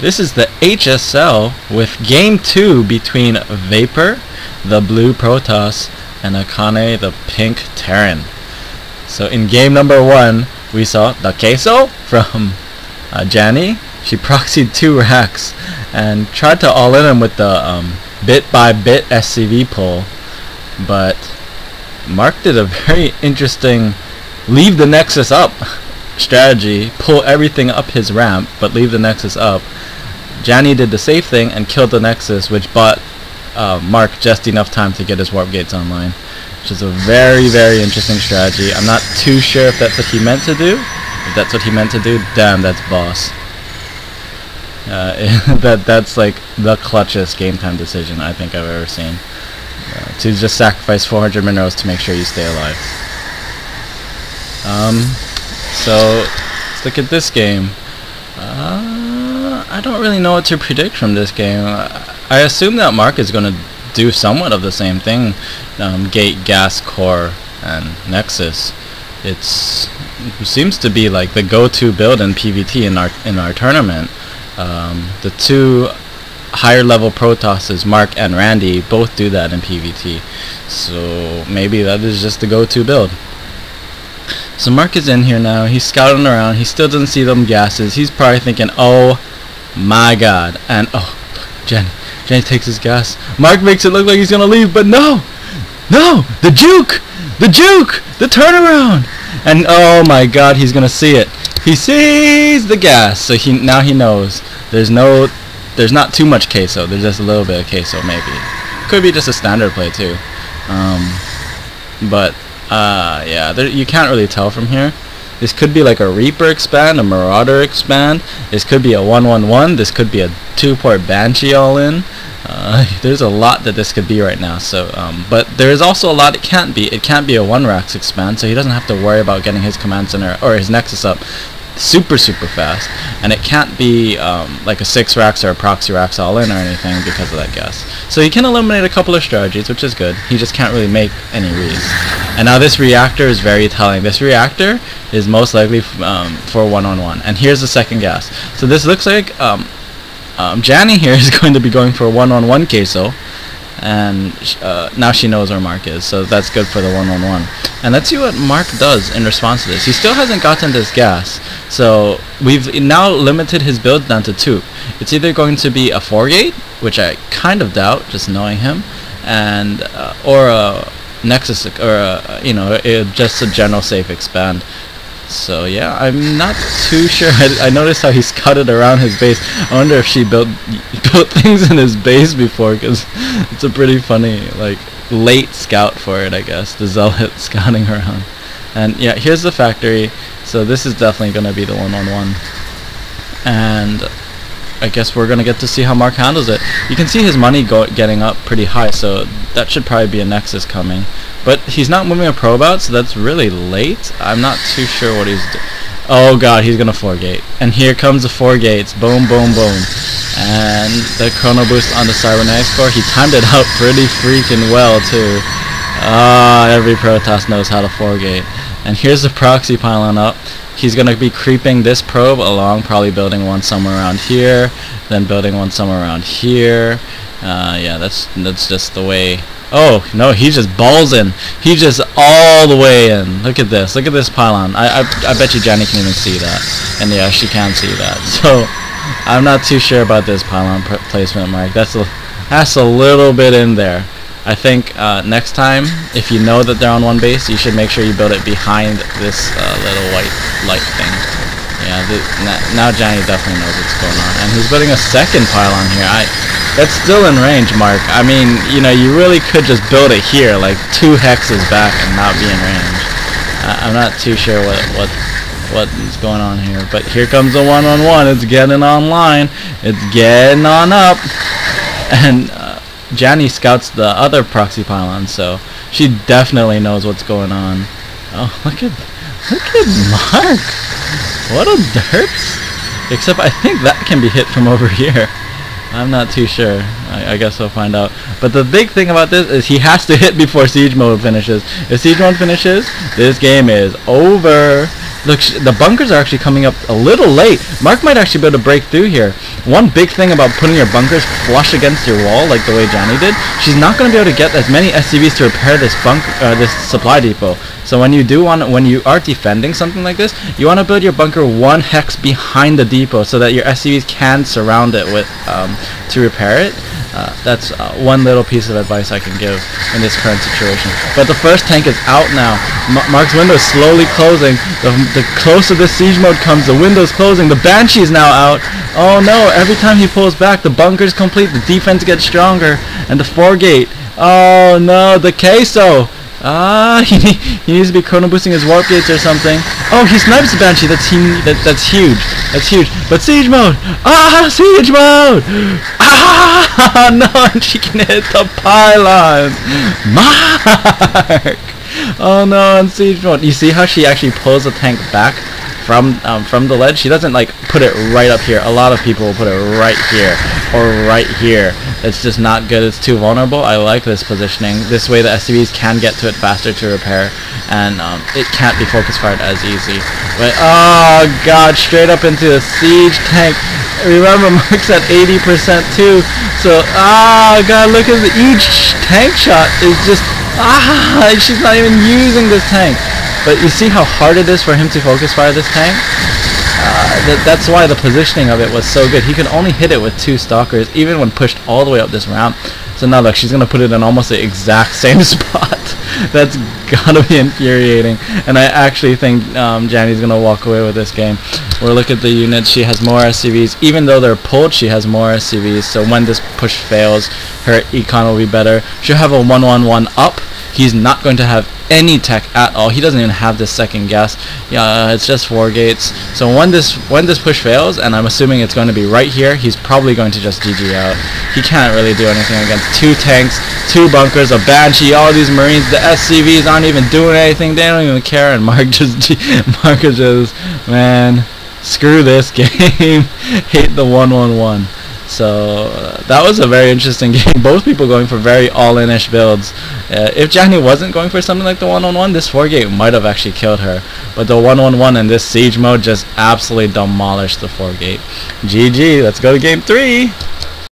This is the HSL with Game 2 between Vapor, the blue Protoss, and Akane, the pink Terran. So in game number 1, we saw the Queso from Janny. She proxied 2 racks and tried to all-in him with the bit-by-bit SCV pull, but Mark did a very interesting leave the Nexus up strategy, pull everything up his ramp, but leave the Nexus up. Janny did the safe thing and killed the Nexus, which bought Mark just enough time to get his warp gates online, which is a very, very interesting strategy. I'm not too sure if that's what he meant to do. If that's what he meant to do, damn, that's boss. That's like the clutchest game time decision I think I've ever seen. To just sacrifice 400 minerals to make sure you stay alive. So let's look at this game. I don't really know what to predict from this game. I assume that Mark is going to do somewhat of the same thing. Gate, gas, core, and Nexus. It seems to be like the go-to build in PvT in our tournament. The 2 higher level Protosses, Mark and Randy, both do that in PvT. So maybe that is just the go-to build. So Mark is in here now. He's scouting around. He still doesn't see them gases. He's probably thinking, oh my god. And oh, Jenny takes his gas. Mark makes it look like he's gonna leave, but no, the juke, the turnaround. And oh my god, he's gonna see it. He sees the gas. So now he knows there's not too much queso. There's just a little bit of queso, maybe. Could be just a standard play too. Yeah, you can't really tell from here. This could be like a Reaper expand, a Marauder expand. This could be a 1-1-1. This could be a 2-port Banshee all-in. There's a lot that this could be right now. So, but there is also a lot it can't be. It can't be a 1-Rax expand, so he doesn't have to worry about getting his command center or his Nexus up super fast. And it can't be like a 6-Rax or a proxy Rax all-in or anything because of that gas. So he can eliminate a couple of strategies, which is good. He just can't really make any reads. And now this reactor is very telling. This reactor is most likely for 1-on-1. And here's the second gas. So this looks like Janny here is going to be going for a 1-on-1 queso. And now she knows where Mark is, so that's good for the 1-on-1. And let's see what Mark does in response to this. He still hasn't gotten this gas, so we've now limited his build down to 2. It's either going to be a 4-gate, which I kind of doubt, just knowing him, and or a Nexus, or just a general safe expand. So yeah, I'm not too sure. I noticed how he scouted around his base. I wonder if she built things in his base before, because it's a pretty funny like late scout for it, I guess. The Zealot scouting around. And yeah, here's the factory. So this is definitely going to be the 1-on-1. And I guess we're going to get to see how Mark handles it. You can see his money getting up pretty high, so that should probably be a Nexus coming. But he's not moving a probe out, so that's really late. I'm not too sure what he's doing. Oh god, he's going to 4-gate. And here comes the 4 gates. Boom, boom, boom. And the chrono boost on the Cybernetics core. He timed it out pretty freaking well, too. Every Protoss knows how to 4-gate. And here's the proxy pylon up. He's going to be creeping this probe along, probably building one somewhere around here, then building one somewhere around here. Yeah, that's just the way. Oh no, he just balls in. He just all the way in. Look at this. Look at this pylon. I bet you Janny can even see that. And yeah, she can see that. So I'm not too sure about this pylon placement, Mark. That's a little bit in there. I think next time, if you know that they're on one base, you should make sure you build it behind this little white light thing. Yeah, now Janny definitely knows what's going on. And he's building a second pylon here. That's still in range, Mark. I mean, you really could just build it here, like 2 hexes back and not be in range. I'm not too sure what is going on here. But here comes the 1-on-1. It's getting online. It's getting on up. And Janny scouts the other proxy pylon, so she definitely knows what's going on. Oh, look at Mark. What a derp. Except I think that can be hit from over here. I'm not too sure. I guess we'll find out. But the big thing about this is he has to hit before siege mode finishes. If siege mode finishes, this game is over. Look, the bunkers are actually coming up a little late. Mark might actually be able to break through here. one big thing about putting your bunkers flush against your wall, like the way Janny did, she's not going to be able to get as many SCVs to repair this this supply depot. So when you are defending something like this, you want to build your bunker one hex behind the depot so that your SCVs can surround it with to repair it. That's one little piece of advice I can give in this current situation. But the first tank is out now. Mark's window is slowly closing. The closer the siege mode comes, the window's closing. The Banshee is now out. Oh no, every time he pulls back, the bunker's complete, the defense gets stronger, and the 4-gate. Oh no, the queso. He needs to be chrono boosting his warp gates or something. Oh, he snipes the Banshee. That's huge. That's huge. But siege mode. Siege mode. No, and she can hit the pylons. Mark. Oh no, in siege mode. You see how she actually pulls the tank back from the ledge? She doesn't like put it right up here. A lot of people will put it right here or right here. It's just not good. It's too vulnerable. I like this positioning. This way the SCVs can get to it faster to repair, and it can't be focus fired as easy. But oh god, straight up into the siege tank. Remember, Mark's at 80% too. So god, look at each tank shot is just she's not even using this tank. But you see how hard it is for him to focus fire this tank? That's why the positioning of it was so good. He could only hit it with 2 stalkers, even when pushed all the way up this ramp. So now look, she's going to put it in almost the exact same spot. That's gotta be infuriating. And I actually think Janny's going to walk away with this game. We'll look at the units. She has more SCVs. Even though they're pulled, she has more SCVs. So when this push fails, her econ will be better. She'll have a 1-1-1 up. He's not going to have any tech at all. He doesn't even have this second guess. Yeah, it's just 4 gates. So when this push fails, and I'm assuming it's going to be right here, he's probably going to just GG out. He can't really do anything against 2 tanks, 2 bunkers, a Banshee, all these Marines. The SCVs aren't even doing anything. They don't even care. And Mark is just, man, screw this game. Hate the 1-1-1. So that was a very interesting game. Both people going for very all-in-ish builds. If Janny wasn't going for something like the 1-on-1, this 4-gate might have actually killed her. But the 1-on-1 in this siege mode just absolutely demolished the 4-gate. GG, let's go to game 3.